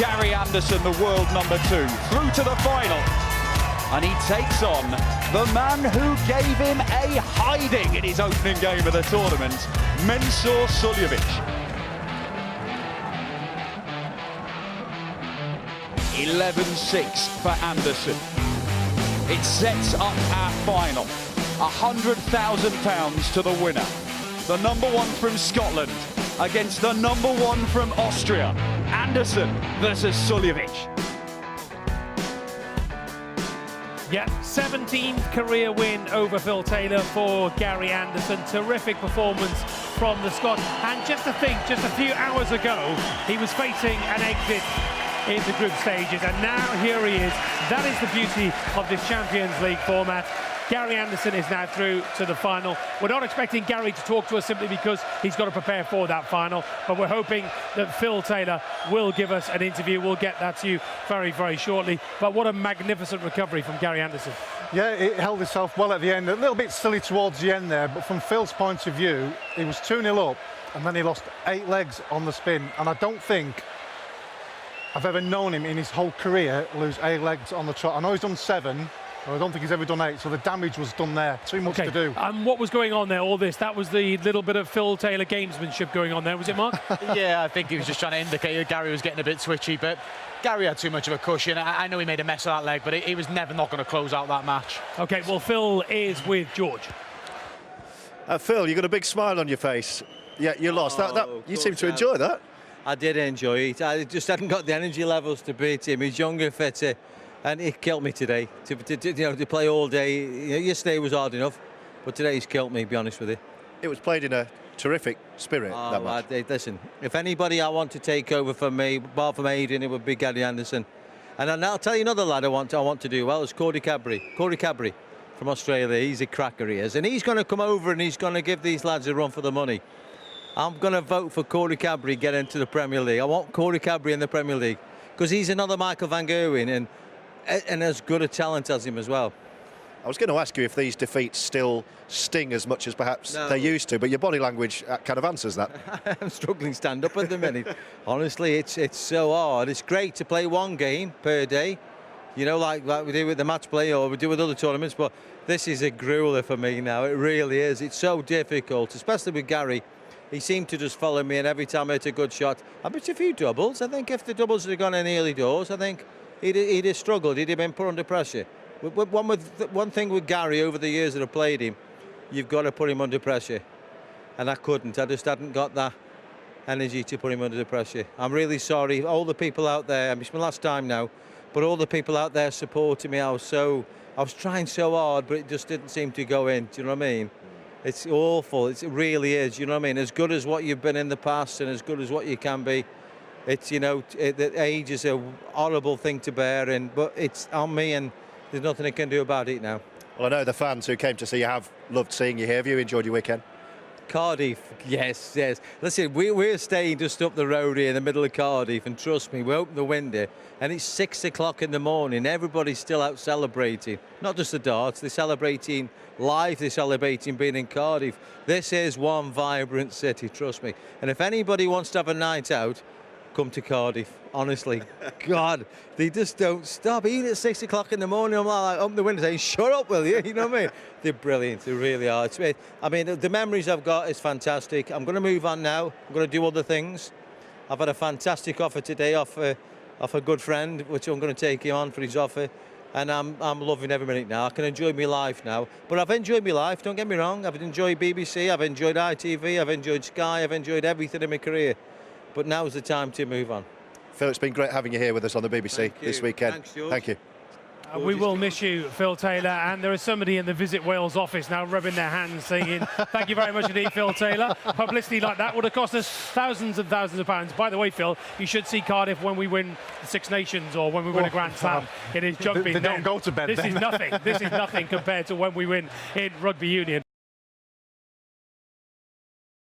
Gary Anderson, the world number 2, through to the final. And he takes on the man who gave him a hiding in his opening game of the tournament, Mensur Suljovic. 11-6 for Anderson. It sets up our final. £100,000 to the winner. The number 1 from Scotland against the number 1 from Austria. Anderson versus Suljovic. Yeah, 17th career win over Phil Taylor for Gary Anderson. Terrific performance from the Scot. And just to think, just a few hours ago, he was facing an exit in the group stages, and now here he is. That is the beauty of this Champions League format. Gary Anderson is now through to the final. We're not expecting Gary to talk to us simply because he's got to prepare for that final, but we're hoping that Phil Taylor will give us an interview. We'll get that to you very, very shortly. But what a magnificent recovery from Gary Anderson. Yeah, it held itself well at the end. A little bit silly towards the end there, but from Phil's point of view, he was 2-0 up, and then he lost 8 legs on the spin, and I don't think I've ever known him in his whole career lose 8 legs on the trot. I know he's done 7, but I don't think he's ever done 8, so the damage was done there. Too much to do. And what was going on there, all this? That was the little bit of Phil Taylor gamesmanship going on there, was it, Mark? Yeah, I think he was just trying to indicate that Gary was getting a bit twitchy, but Gary had too much of a cushion. I know he made a mess of that leg, but he was never not going to close out that match. OK, well, Phil is with George. Phil, you got a big smile on your face. Yeah, you lost. You seem to enjoy that. I did enjoy it. I just hadn't got the energy levels to beat him. He's younger, fitter, and it killed me today. To play all day. Yesterday was hard enough, but today he's killed me, to be honest with you. It was played in a terrific spirit, that match. Listen, if anybody I want to take over from me, apart from Aidan, it would be Gary Anderson. And I'll tell you another lad I want to do well, is Corey Cadbury from Australia. He's a cracker, he is. And he's going to come over and he's going to give these lads a run for the money. I'm going to vote for Corey Cadbury get into the Premier League. I want Corey Cadbury in the Premier League because he's another Michael van Gerwen and as good a talent as him as well. I was going to ask you if these defeats still sting as much as perhaps they used to, but your body language kind of answers that. I'm struggling to stand up at the minute. Honestly, it's so hard. It's great to play 1 game per day, you know, like we do with the match play or we do with other tournaments, but this is a grueler for me now. It really is. It's so difficult, especially with Gary. He seemed to just follow me, and every time I hit a good shot, I missed a few doubles. I think if the doubles had gone in the early doors, I think he'd have struggled. He'd have been put under pressure. One thing with Gary over the years that I've played him, you've got to put him under pressure. And I couldn't. I just hadn't got that energy to put him under the pressure. I'm really sorry. All the people out there, it's my last time now, but all the people out there supporting me, I was trying so hard, but it just didn't seem to go in. Do you know what I mean? It's awful. It really is. You know what I mean? As good as what you've been in the past and as good as what you can be, it's, the age is a horrible thing to bear, but it's on me and there's nothing I can do about it now. Well, I know the fans who came to see you have loved seeing you here. Have you enjoyed your weekend? Cardiff, yes. Listen, we're staying just up the road here in the middle of Cardiff, and trust me, we open the window and it's 6 o'clock in the morning. Everybody's still out celebrating. Not just the darts, they're celebrating life, they're celebrating being in Cardiff. This is one vibrant city, trust me. And if anybody wants to have a night out, come to Cardiff, honestly. God, they just don't stop. Even at 6 o'clock in the morning, I'm like, open the window saying, shut up, will you? You know what I mean? They're brilliant, they really are. The memories I've got is fantastic. I'm going to move on now. I'm going to do other things. I've had a fantastic offer today off a good friend, which I'm going to take him on for his offer. And I'm loving every minute now. I can enjoy my life now. But I've enjoyed my life, don't get me wrong. I've enjoyed BBC, I've enjoyed ITV, I've enjoyed Sky, I've enjoyed everything in my career. But now's the time to move on. Phil, it's been great having you here with us on the BBC this weekend. Thanks, George. Thank you. We will miss you, Phil Taylor, and there is somebody in the Visit Wales office now rubbing their hands saying, thank you very much indeed, Phil Taylor. Publicity like that would have cost us thousands and thousands of pounds. By the way, Phil, you should see Cardiff when we win the Six Nations or when we win a Grand Slam. It is jumping. They don't go to bed This then. is nothing. This is nothing compared to when we win in Rugby Union.